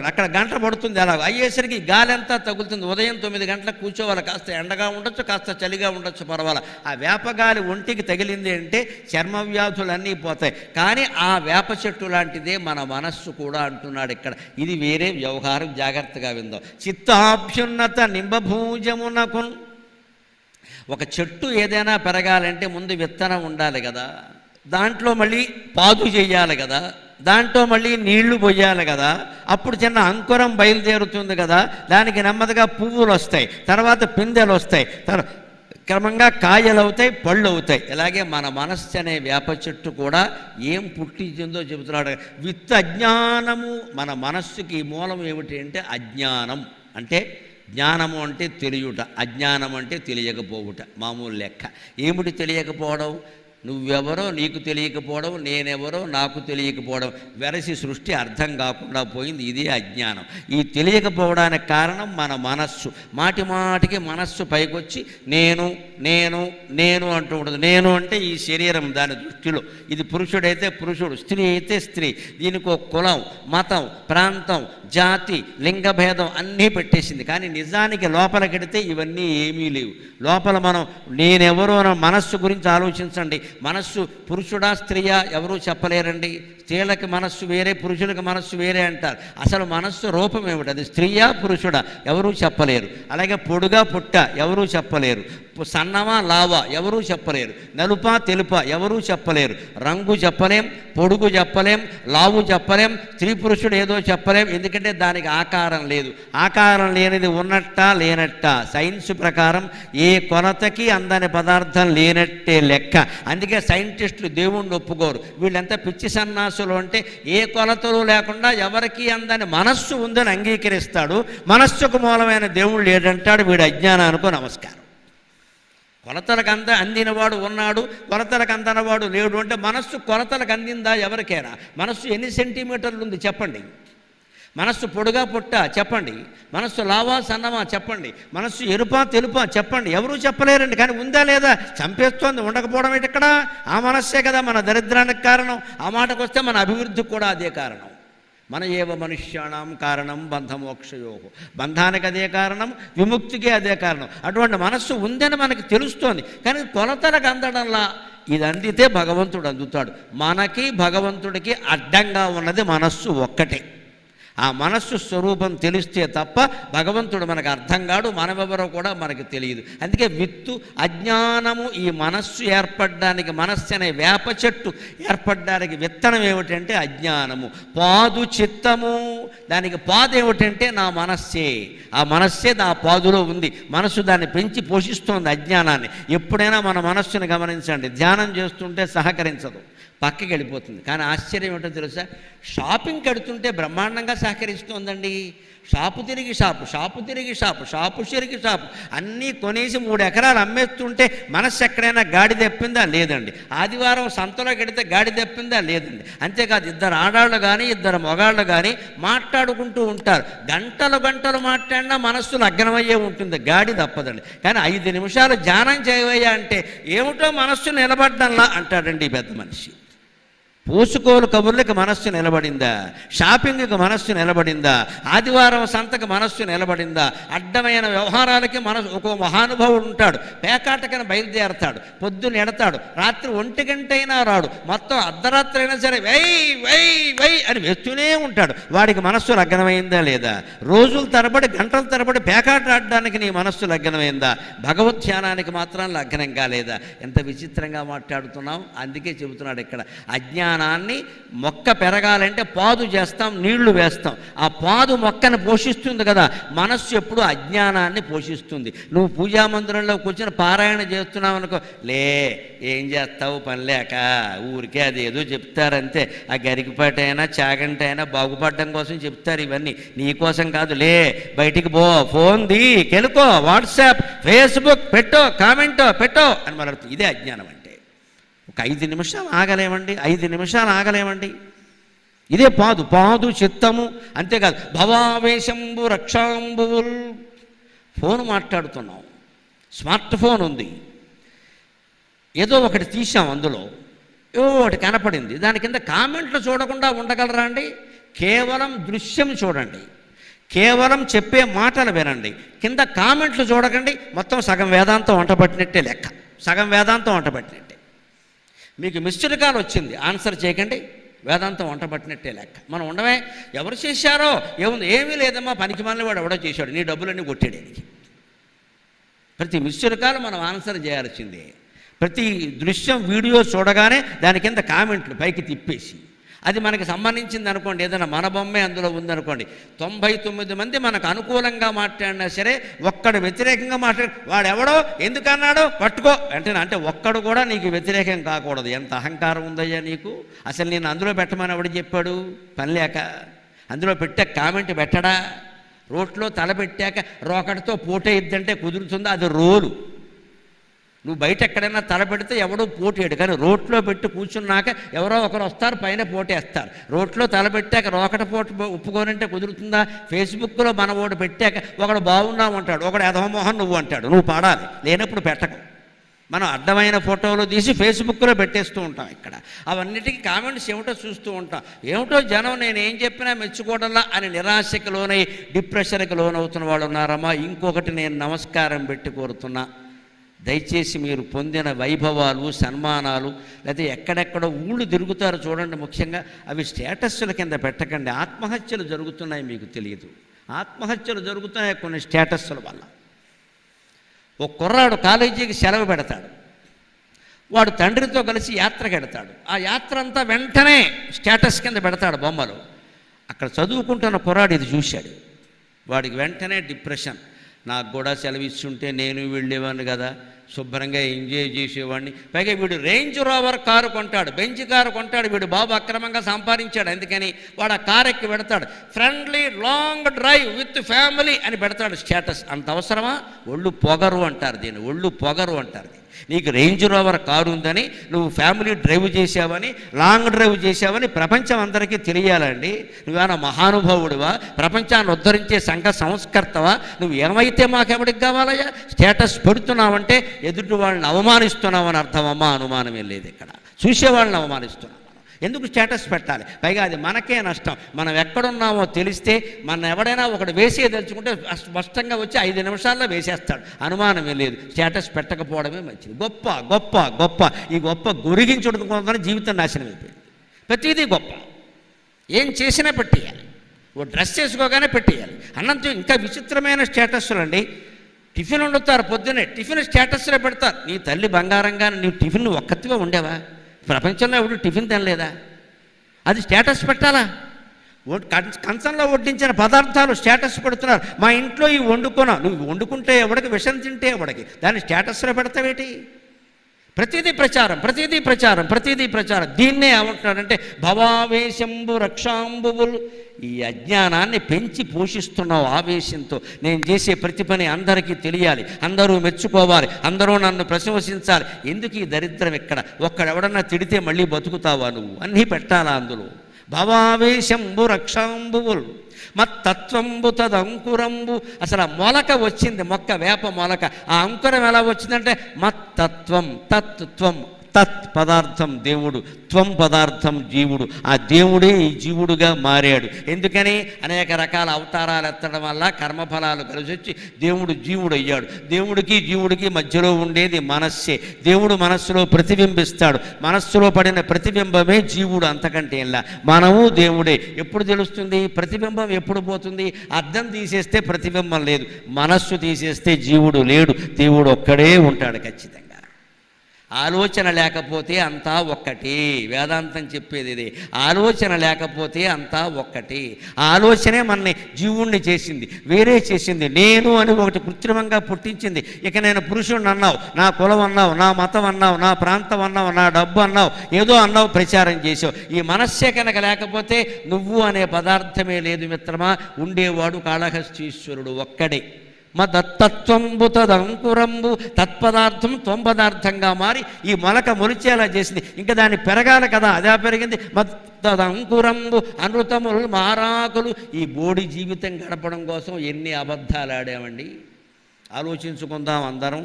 అక్కడ గంట పడుతుంది. అలా అయ్యేసరికి గాలి అంతా తగులుతుంది. ఉదయం 9 గంటలకు కూర్చోవాలి. కాస్త ఎండగా ఉండొచ్చు, కాస్త చలిగా ఉండొచ్చు, పర్వాలేదు. ఆ వేపగాలి ఒంటికి తగిలింది అంటే చర్మ వ్యాధులన్నీ పోతాయి. కానీ ఆ వేప చెట్టు లాంటిదే మన మనస్సు కూడా అంటున్నాడు ఇక్కడ. ఇది వేరే వ్యవహారం, జాగ్రత్తగా విందాం. చిత్తాభ్యున్నత నింబభూజమునకు. ఒక చెట్టు ఏదైనా పెరగాలంటే ముందు విత్తనం ఉండాలి కదా, దాంట్లో మళ్ళీ పాదు చేయాలి కదా, దాంట్లో మళ్ళీ నీళ్లు పోయాలి కదా, అప్పుడు చిన్న అంకురం బయలుదేరుతుంది కదా, దానికి నెమ్మదిగా పువ్వులు వస్తాయి, తర్వాత పిందెలు వస్తాయి, క్రమంగా కాయలు అవుతాయి, పళ్ళు అవుతాయి. ఇలాగే మన మనస్సు అనే వేప చెట్టు కూడా ఏం పుట్టించిందో చెబుతున్నాడు. విత్ అజ్ఞానము. మన మనస్సుకి మూలం ఏమిటి అంటే అజ్ఞానం. అంటే జ్ఞానము అంటే తెలియుట, అజ్ఞానం అంటే తెలియకపోవుట. మామూలు లెక్క. ఏమిటి తెలియకపోవడం? నువ్వెవరో నీకు తెలియకపోవడం, నేనెవరో నాకు తెలియకపోవడం, వెరసి సృష్టి అర్థం కాకుండా పోయింది. ఇదే అజ్ఞానం. ఈ తెలియకపోవడానికి కారణం మన మనస్సు. మాటికి మనస్సు పైకొచ్చి నేను నేను నేను అంటూ ఉంటుంది. నేను అంటే ఈ శరీరం, దాని దృష్టిలో ఇది పురుషుడైతే పురుషుడు, స్త్రీ అయితే స్త్రీ. దీనికి ఒక కులం, మతం, ప్రాంతం, జాతి, లింగభేదం అన్నీ పెట్టేసింది. కానీ నిజానికి లోపలికెడితే ఇవన్నీ ఏమీ లేవు. లోపల మనం నేనెవరో మనస్సు గురించి ఆలోచించండి. మనస్సు పురుషుడా స్త్రీయా ఎవరూ చెప్పలేరండి. స్త్రీలకు మనస్సు వేరే, పురుషులకు మనస్సు వేరే అంటారు. అసలు మనస్సు రూపం ఏమిటి? అది స్త్రీయా పురుషుడా ఎవరూ చెప్పలేరు. అలాగే పొడుగా పుట్ట ఎవరూ చెప్పలేరు. సన్నమా లావా ఎవరూ చెప్పలేరు, నలుపా తెలుపా ఎవరూ చెప్పలేరు, రంగు చెప్పలేం, పొడుగు చెప్పలేం, లావు చెప్పలేం, స్త్రీ పురుషుడు ఏదో చెప్పలేం, ఎందుకంటే దానికి ఆకారం లేదు. ఆకారం లేనిది ఉన్నట్టా లేనట్టా సైన్స్ ప్రకారం ఏ కొలతకి అందని పదార్థం లేనట్టే లెక్క. అందుకే సైంటిస్టులు దేవుణ్ణి ఒప్పుకోరు. వీళ్ళంతా పిచ్చి సన్నాసులు అంటే ఏ కొలతలు లేకుండా ఎవరికి అందని మనస్సు ఉందని అంగీకరిస్తాడు. మనస్సుకు మూలమైన దేవుడు లేడంటాడు. వీడు అజ్ఞానానికి నమస్కారం. కొలతలకు అందినవాడు ఉన్నాడు, కొలతలకు అందనవాడు లేడు అంటే మనస్సు కొలతలకు అందిందా ఎవరికైనా? మనస్సు ఎన్ని సెంటీమీటర్లు ఉంది చెప్పండి? మనస్సు పొడుగా పొట్ట చెప్పండి, మనస్సు లావా సన్నమా చెప్పండి, మనస్సు ఎరుపా తెలుపా చెప్పండి, ఎవరూ చెప్పలేరండి. కానీ ఉందా లేదా? చంపేస్తోంది. ఉండకపోవడం ఏంటి ఇక్కడ? ఆ మనస్సే కదా మన దరిద్రానికి కారణం. ఆ మాటకు వస్తే మన అభివృద్ధికి కూడా అదే కారణం. మన ఏవ మనుష్యాణం కారణం బంధమోక్షయోగం. బంధానికి అదే కారణం, విముక్తికి అదే కారణం. అటువంటి మనస్సు ఉందని మనకి తెలుస్తోంది. కానీ కొలతలకు అందడంలా ఇది అందితే భగవంతుడు అందుతాడు. మనకి భగవంతుడికి అడ్డంగా ఉన్నది మనస్సు ఒక్కటే. ఆ మనస్సు స్వరూపం తెలిస్తే తప్ప భగవంతుడు మనకు అర్థం కాడు, మనమెవరో కూడా మనకు తెలియదు. అందుకే విత్తు అజ్ఞానము ఈ మనస్సు ఏర్పడడానికి, మనస్సు అనే వేప చెట్టు ఏర్పడడానికి విత్తనం ఏమిటంటే అజ్ఞానము. పాదు చిత్తము, దానికి పాదు ఏమిటంటే నా మనస్సే. ఆ మనస్సే నా పాదులో ఉంది. మనస్సు దాన్ని పెంచి పోషిస్తోంది అజ్ఞానాన్ని. ఎప్పుడైనా మన మనస్సును గమనించండి. ధ్యానం చేస్తుంటే సహకరించదు, పక్కకి వెళ్ళిపోతుంది. కానీ ఆశ్చర్యం ఏంటో తెలుసా? షాపింగ్కి వెడుతుంటే బ్రహ్మాండంగా సహకరిస్తోందండి. షాపు తిరిగి షాపు, షాపు తిరిగి షాపు, షాపు తిరిగి షాపు, అన్నీ కొనేసి 3 ఎకరాలు అమ్మేస్తుంటే మనస్సు ఎక్కడైనా గాడి తెప్పిందా? లేదండి. ఆదివారం సంతలోకి వెడితే గాడి తెప్పిందా? లేదండి. అంతేకాదు, 2 ఆడాళ్ళు కానీ 2 మగాళ్ళు కానీ మాట్లాడుకుంటూ ఉంటారు. గంటలు గంటలు మాట్లాడినా మనస్సు లగ్నమయ్యే ఉంటుంది, గాడి తప్పదండి. కానీ 5 నిమిషాలు ధ్యానం చేయవయ్యా అంటే ఏమిటో మనస్సు నిలబడ్డంలా అంటాడండి ఈ పెద్ద మనిషి. పూసుకోలు కబుర్లకు మనస్సు నిలబడిందా? షాపింగ్కి మనస్సు నిలబడిందా? ఆదివారం సంతకు మనస్సు నిలబడిందా? అడ్డమైన వ్యవహారాలకి మనసు. ఒక మహానుభావుడు ఉంటాడు, పేకాటకని బయలుదేరతాడు, పొద్దున్న ఎడతాడు, రాత్రి 1 గంటైనా రాడు, మొత్తం అర్ధరాత్రి అయినా సరే వై వై వై అని వేస్తూనే ఉంటాడు. వాడికి మనస్సు లగ్నమైందా లేదా? రోజుల తరబడి గంటల తరబడి పేకాట ఆడడానికి నీ మనస్సు లగ్నమైందా? భగవత్ ధ్యానానికి మాత్రం లగ్నం కాలేదా? ఎంత విచిత్రంగా మాట్లాడుతున్నాం. అందుకే చెబుతున్నాడు ఇక్కడ, అజ్ఞానాన్ని మొక్క పెరగాలంటే పాదు చేస్తాం, నీళ్లు వేస్తాం. ఆ పాదు మొక్కను పోషిస్తుంది కదా. మనస్సు ఎప్పుడు అజ్ఞానాన్ని పోషిస్తుంది. నువ్వు పూజామందిరంలో కూర్చొని పారాయణ చేస్తున్నావు అనుకో, లే ఏం చేస్తావు పని లేక, ఊరికే అది ఏదో చెప్తారంతే. ఆ గరికిపాటైనా చాగంటైనా బాగుపడడం కోసం చెప్తారు. ఇవన్నీ నీ కోసం కాదు. లే బయటికి పో, ఫోన్ ది కెలుకో, వాట్సాప్ ఫేస్బుక్ పెట్టో, కామెంటో పెట్టో అని మన ఇదే అజ్ఞానం అంటే. ఒక 5 నిమిషాలు ఆగలేమండి, 5 నిమిషాలు ఆగలేమండి. ఇదే పాదు, పాదు చిత్తము. అంతేకాదు భవావేశంబు రక్షాంబువుల్. ఫోన్ మాట్లాడుతున్నాం, స్మార్ట్ ఫోన్ ఉంది, ఏదో ఒకటి తీసాం, అందులో ఏదో ఒకటి కనపడింది, దాని కింద కామెంట్లు చూడకుండా ఉండగలరా అండి? కేవలం దృశ్యం చూడండి, కేవలం చెప్పే మాటలు వినండి, కింద కామెంట్లు చూడకండి. మొత్తం సగం వేదాంతం వంటపట్టినట్టే లెక్క, సగం వేదాంతం వంటపట్టినట్టే. మీకు మిస్డ్ కాల్ వచ్చింది, ఆన్సర్ చేయకండి, వేదాంతం వంటపట్టినట్టే లెక్క. మనం ఉండమే, ఎవరు చేశారో ఏముంది, ఏమీ లేదమ్మా, పనికి మనల్ని వాడు ఎవడో చేశాడు, నీ డబ్బులన్నీ కొట్టాడానికి. ప్రతి మిస్డ్ కాల్ మనం ఆన్సర్ చేయాల్సిందే. ప్రతి దృశ్యం వీడియో చూడగానే దాని కింద కామెంట్లు పైకి తిప్పేసి, అది మనకి సంబంధించింది అనుకోండి, ఏదైనా మన బొమ్మే అందులో ఉందనుకోండి, 99 మంది మనకు అనుకూలంగా మాట్లాడినా సరే ఒక్కడు వ్యతిరేకంగా వాడెవడో ఎందుకన్నాడో పట్టుకో అంటే, అంటే ఒక్కడు కూడా నీకు వ్యతిరేకం కాకూడదు. ఎంత అహంకారం ఉందయ్యా నీకు! అసలు నేను అందులో పెట్టమని ఎవడు చెప్పాడు? పని లేక అందులో పెట్టే కామెంట్ పెట్టడా? రోట్లో తలపెట్టాక రోకటితో పోటేయిద్దంటే కుదురుతుందా? అది రోలు. నువ్వు బయట ఎక్కడైనా తలపెడితే ఎవడో పోటేడు, కానీ రోట్లో పెట్టి కూర్చున్నాక ఎవరో ఒకరు వస్తారు, పైన పోటేస్తారు. రోట్లో తలపెట్టాక రోకట పోటు ఒప్పుకోనంటే కుదురుతుందా? ఫేస్బుక్లో మన ఓడు పెట్టాక ఒకడు బాగున్నావు అంటాడు, ఒకడు ఎదమోహన్ నువ్వు అంటాడు. నువ్వు పడాలి, లేనప్పుడు పెట్టకు. మనం అడ్డమైన ఫోటోలు తీసి ఫేస్బుక్లో పెట్టేస్తూ ఉంటాం. ఇక్కడ అవన్నిటికీ కామెంట్స్ ఏమిటో చూస్తూ ఉంటాం. ఏమిటో జనం నేను ఏం చెప్పినా మెచ్చుకోవడంలా అని నిరాశకి లోనై డిప్రెషన్కి లోనవుతున్న వాళ్ళు ఉన్నారమ్మా. ఇంకొకటి నేను నమస్కారం పెట్టి కోరుతున్నా, దయచేసి మీరు పొందిన వైభవాలు, సన్మానాలు, లేకపోతే ఎక్కడెక్కడో ఊళ్ళు తిరుగుతారు చూడండి, ముఖ్యంగా అవి స్టేటస్ల కింద పెట్టకండి. ఆత్మహత్యలు జరుగుతున్నాయి, మీకు తెలియదు. ఆత్మహత్యలు జరుగుతున్నాయి కొన్ని స్టేటస్ల వల్ల. ఒక కుర్రాడు కాలేజీకి సెలవు పెడతాడు, వాడు తండ్రితో కలిసి యాత్రకు వెడతాడు. ఆ యాత్ర అంతా వెంటనే స్టేటస్ కింద పెడతాడు బొమ్మలు. అక్కడ చదువుకుంటున్న కుర్రాడు ఇది చూశాడు, వాడికి వెంటనే డిప్రెషన్. నాకు కూడా సెలవు ఇస్తుంటే నేను వెళ్ళేవాడిని కదా, శుభ్రంగా ఎంజాయ్ చేసేవాడిని. పైగా వీడు రేంజ్ రోవర్ కారు కొంటాడు, బెంచ్ కారు కొంటాడు. వీడు బాబు అక్రమంగా సంపాదించాడు, అందుకని వాడు ఆ కారు ఎక్కి పెడతాడు, friendly long drive with family అని పెడతాడు స్టేటస్. అంత అవసరమా? ఒళ్ళు పొగరు అంటారు దీన్ని, ఒళ్ళు పొగరు అంటారు. నీకు రేంజ్ రోవర్ కారు ఉందని, నువ్వు ఫ్యామిలీ డ్రైవ్ చేసావని, లాంగ్ డ్రైవ్ చేసావని ప్రపంచం అందరికీ తెలియాలండి. నువ్వేనా మహానుభావుడివా? ప్రపంచాన్ని ఉద్ధరించే సంఘ సంస్కర్తవా? నువ్వు ఏమైతే మాకెవడికి కావాలయ్యా? స్టేటస్ పెడుతున్నావంటే ఎదుటి వాళ్ళని అవమానిస్తున్నావని అర్థమమ్మా. అనుమానమే లేదు ఇక్కడ. చూసేవాళ్ళని అవమానిస్తున్నాం. ఎందుకు స్టేటస్ పెట్టాలి? పైగా అది మనకే నష్టం. మనం ఎక్కడున్నామో తెలిస్తే మన ఎవడైనా ఒకటి వేసేదలుచుకుంటే స్పష్టంగా వచ్చి 5 నిమిషాల్లో వేసేస్తాడు, అనుమానమే లేదు. స్టేటస్ పెట్టకపోవడమే మంచిది. గొప్ప గొప్ప గొప్ప ఈ గొప్ప గురిగించడం కోసం జీవితం నాశనం అయిపోయింది. ప్రతిదీ గొప్ప, ఏం చేసినా పెట్టేయాలి. ఓ డ్రెస్ చేసుకోగానే పెట్టేయాలి. అన్నంతో ఇంకా విచిత్రమైన స్టేటస్లు అండి. టిఫిన్ వండుతారు, పొద్దున్నే టిఫిన్ స్టేటస్లో పెడతారు. నీ తల్లి బంగారంగా నీవు టిఫిన్ ఒక్కతిగా ఉండేవా? ప్రపంచంలో ఎవడు టిఫిన్ తినలేదా? అది స్టేటస్ పెట్టాలా? కంచంలో వడ్డించిన పదార్థాలు స్టేటస్ పెడుతున్నారు. మా ఇంట్లో ఇవి వండుకున్నా. నువ్వు వండుకుంటే ఎవడికి, విషం తింటే ఎవడికి, దాన్ని స్టేటస్లో పెడతావేటి? ప్రతిదీ ప్రచారం, ప్రతిదీ ప్రచారం, ప్రతిదీ ప్రచారం. దీన్నే ఏమంటున్నాడంటే భవావేశంబు రక్షాంబువులు. ఈ అజ్ఞానాన్ని పెంచి పోషిస్తున్నావు ఆవేశంతో. నేను చేసే ప్రతి పని అందరికీ తెలియాలి, అందరూ మెచ్చుకోవాలి, అందరూ నన్ను ప్రశంసించాలి. ఎందుకు ఈ దరిద్రం ఇక్కడ? ఒక్కడెవడన్నా తిడితే మళ్ళీ బతుకుతావా నువ్వు? అన్నీ పెట్టాలా అందులో? భవావేశంబు రక్షాంబువులు మత్తత్వంబు తదంకురంబు. అసలు ఆ మొలక వచ్చింది, మొక్క, వేప మొలక. ఆ అంకురం ఎలా వచ్చిందంటే మత్తత్వం, తత్వం, తత్ పదార్థం దేవుడు, త్వం పదార్థం జీవుడు. ఆ దేవుడే ఈ జీవుడుగా మారాడు. ఎందుకని? అనేక రకాల అవతారాలు ఎత్తడం వల్ల కర్మఫలాలు కలిసి వచ్చి దేవుడు జీవుడు అయ్యాడు. దేవుడికి జీవుడికి మధ్యలో ఉండేది మనస్సే. దేవుడు మనస్సులో ప్రతిబింబిస్తాడు. మనస్సులో పడిన ప్రతిబింబమే జీవుడు, అంతకంటే ఇలా. మనము దేవుడే. ఎప్పుడు తెలుస్తుంది ప్రతిబింబం? ఎప్పుడు పోతుంది? అద్దం తీసేస్తే ప్రతిబింబం లేదు, మనస్సు తీసేస్తే జీవుడు లేడు, దేవుడు ఒక్కడే ఉంటాడు ఖచ్చితంగా. ఆలోచన లేకపోతే అంతా ఒక్కటి. వేదాంతం చెప్పేది ఇది. ఆలోచన లేకపోతే అంతా ఒక్కటి. ఆలోచనే మనని జీవుణ్ణి చేసింది, వేరే చేసింది. నేను అని ఒకటి కృత్రిమంగా పుట్టించింది. ఇక నేను పురుషుణ్ణి అన్నావు, నా కులం అన్నావు, నా మతం అన్నావు, నా ప్రాంతం అన్నావు, నా డబ్బు అన్నావు, ఏదో అన్నావు, ప్రచారం చేసావు. ఈ మనస్సే కనుక లేకపోతే నువ్వు అనే పదార్థమే లేదు మిత్రమా. ఉండేవాడు కాళహస్తీశ్వరుడు ఒక్కడే. మదత్తత్వంబు తదంకురంబు. తత్పదార్థం త్వం పదార్థంగా మారి ఈ మొలక మొలిచేలా చేసింది. ఇంకా దాన్ని పెరగాలి కదా, అదే పెరిగింది. తదంకురంబు అనృతములు మారాకులు. ఈ బోడి జీవితం గడపడం కోసం ఎన్ని అబద్ధాలు ఆడామండి. ఆలోచించుకుందాం అందరం.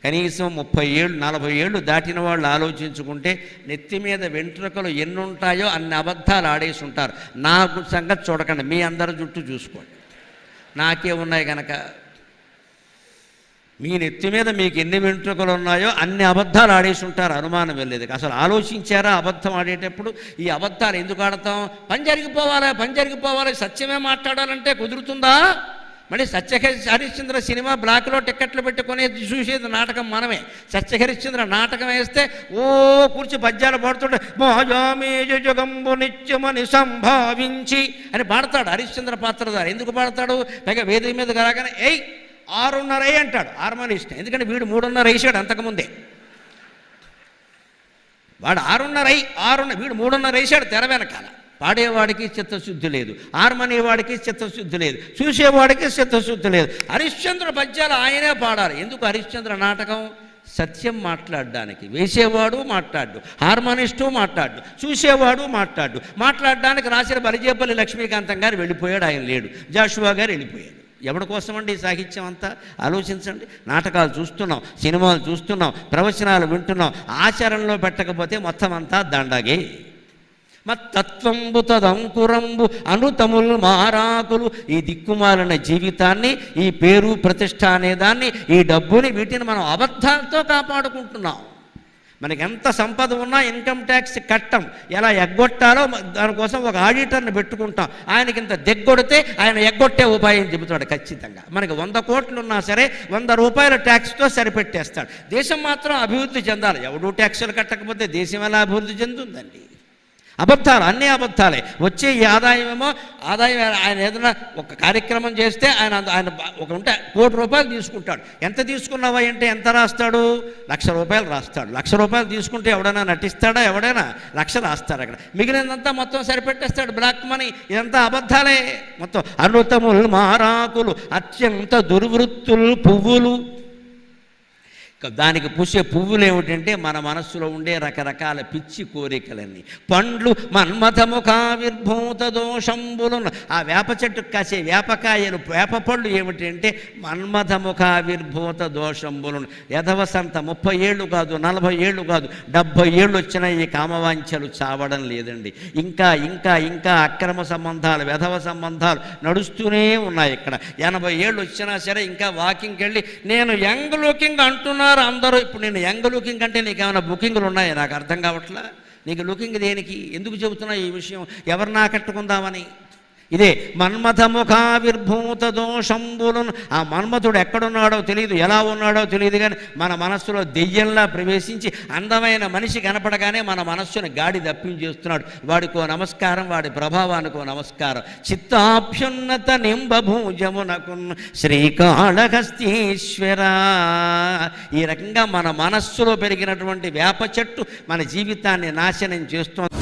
కనీసం 30 ఏళ్ళు 40 ఏళ్ళు దాటిన వాళ్ళు ఆలోచించుకుంటే నెత్తి మీద వెంట్రుకలు ఎన్ని ఉంటాయో అన్ని అబద్ధాలు ఆడేసి ఉంటారు. నా సంగతి చూడకండి, మీ అందరి జుట్టు చూసుకోండి. నాకే ఉన్నాయి కనుక మీ నెత్తి మీద మీకు ఎన్ని వెంట్రుకలు ఉన్నాయో అన్ని అబద్ధాలు ఆడేసి ఉంటారు, అనుమానం వెళ్ళేది. అసలు ఆలోచించారా అబద్ధం ఆడేటప్పుడు? ఈ అబద్ధాలు ఎందుకు ఆడతాం? పని జరిగిపోవాలి, పని జరిగిపోవాలి, సత్యమే మాట్లాడాలంటే కుదురుతుందా? మళ్ళీ హరిశ్చంద్ర సినిమా బ్లాక్లో టిక్కెట్లు పెట్టుకునే చూసేది నాటకం మనమే. హరిశ్చంద్ర నాటకం వేస్తే ఓ కూర్చి పద్యాలు పాడుతుంటే మోజామేజగంబు నిత్యమని సంభావించి అని పాడతాడు హరిశ్చంద్ర పాత్రధారి. ఎందుకు పాడతాడు? పైగా వేదిక మీద రాగానే 6:30 అంటాడు. హార్మోనిస్ట్. ఎందుకంటే వీడు 3:30 వేసాడు అంతకుముందే. వాడు 6:30 వీడు 3:30 వేసాడు తెర వెనకాల. పాడేవాడికి చిత్తశుద్ధి లేదు, హార్మోనివాడికి చిత్తశుద్ధి లేదు, చూసేవాడికి చిత్తశుద్ధి లేదు. హరిశ్చంద్ర పద్యాలు ఆయనే పాడాలి. ఎందుకు? హరిశ్చంద్ర నాటకం సత్యం మాట్లాడడానికి. వేసేవాడు మాట్లాడు, హార్మోనిస్టు మాట్లాడు, చూసేవాడు మాట్లాడడానికి రాసిన బలిజేపల్లి లక్ష్మీకాంతం గారు వెళ్ళిపోయాడు, ఆయన లేడు. జాషువా గారు వెళ్ళిపోయాడు. ఎవరి కోసం అండి సాహిత్యం అంతా? ఆలోచించండి. నాటకాలు చూస్తున్నాం, సినిమాలు చూస్తున్నాం, ప్రవచనాలు వింటున్నాం, ఆచరణలో పెట్టకపోతే మొత్తం అంతా దండగే. మత్తత్వంబు తదంకురంబు అనృతములు మారాకులు. ఈ దిక్కుమాలిన జీవితాన్ని, ఈ పేరు ప్రతిష్ట అనేదాన్ని, ఈ డబ్బుని, వీటిని మనం అబద్ధాలతో కాపాడుకుంటున్నాం. మనకి ఎంత సంపద ఉన్నా ఇన్కమ్ ట్యాక్స్ కట్టం, ఎలా ఎగ్గొట్టాలో దానికోసం ఒక ఆడిటర్ని పెట్టుకుంటాం. ఆయనకి ఇంత దిగ్గొడితే ఆయన ఎగ్గొట్టే ఉపాయం చెబుతాడు ఖచ్చితంగా. మనకి 100 కోట్లు ఉన్నా సరే 100 రూపాయల ట్యాక్స్తో సరిపెట్టేస్తాడు. దేశం మాత్రం అభివృద్ధి చెందాలి. ఎవడూ ట్యాక్సులు కట్టకపోతే దేశం ఎలా అభివృద్ధి చెందుతుందండి? అబద్ధాలు, అన్నీ అబద్ధాలే. వచ్చే ఈ ఆదాయం ఆయన ఏదైనా ఒక కార్యక్రమం చేస్తే ఆయన ఒక ఉంటే 1 కోటి రూపాయలు తీసుకుంటాడు. ఎంత తీసుకున్నావా అంటే ఎంత రాస్తాడు? 1,00,000 రూపాయలు రాస్తాడు. 1,00,000 రూపాయలు తీసుకుంటే ఎవడైనా నటిస్తాడా? ఎవడైనా 1,00,000 రాస్తాడు. అక్కడ మిగిలినంతా మొత్తం సరిపెట్టేస్తాడు. బ్లాక్ మనీ, ఇదంతా అబద్ధాలే మొత్తం. అనుతములు మారాకులు, అత్యంత దుర్వృత్తులు, పువ్వులు. దానికి పూసే పువ్వులు ఏమిటంటే మన మనస్సులో ఉండే రకరకాల పిచ్చి కోరికలన్నీ. పండ్లు మన్మథముఖావిర్భూత దోషంబులు. ఆ వేప చెట్టుకు కాసే వేపకాయలు, వేప పళ్ళు ఏమిటంటే మన్మథముఖావిర్భూత దోషంబులు. యథవసంత 30 ఏళ్ళు కాదు, 40 ఏళ్ళు కాదు, 70 ఏళ్ళు వచ్చినా ఈ కామవాంఛలు చావడం లేదండి. ఇంకా ఇంకా ఇంకా అక్రమ సంబంధాలు, వెధవ సంబంధాలు నడుస్తూనే ఉన్నాయి ఇక్కడ. 80 ఏళ్ళు వచ్చినా సరే ఇంకా వాకింగ్కి వెళ్ళి నేను యంగ్ లుకింగ్ అంటున్నారు అందరూ. ఇప్పుడు నేను యంగ్ లుకింగ్ అంటే నీకేమైనా బుకింగ్లు ఉన్నాయా? నాకు అర్థం కావట్లా. నీకు లుకింగ్ దేనికి? ఎందుకు చెబుతున్నా ఈ విషయం? ఎవరిని ఆకట్టుకుందామని. ఇదే మన్మథముఖావిర్భూత దోషంబులను. ఆ మన్మథుడు ఎక్కడున్నాడో తెలియదు, ఎలా ఉన్నాడో తెలియదు, కానీ మన మనస్సులో దెయ్యంలా ప్రవేశించి అందమైన మనిషి కనపడగానే మన మనస్సును గాడి దప్పించేస్తున్నాడు. వాడికో నమస్కారం, వాడి ప్రభావానికో నమస్కారం. చిత్తాభ్యున్నత నింబభూజమునకు శ్రీకాళహస్తీశ్వర. ఈ రకంగా మన మనస్సులో పెరిగినటువంటి వేప చెట్టు మన జీవితాన్ని నాశనం చేస్తోంది.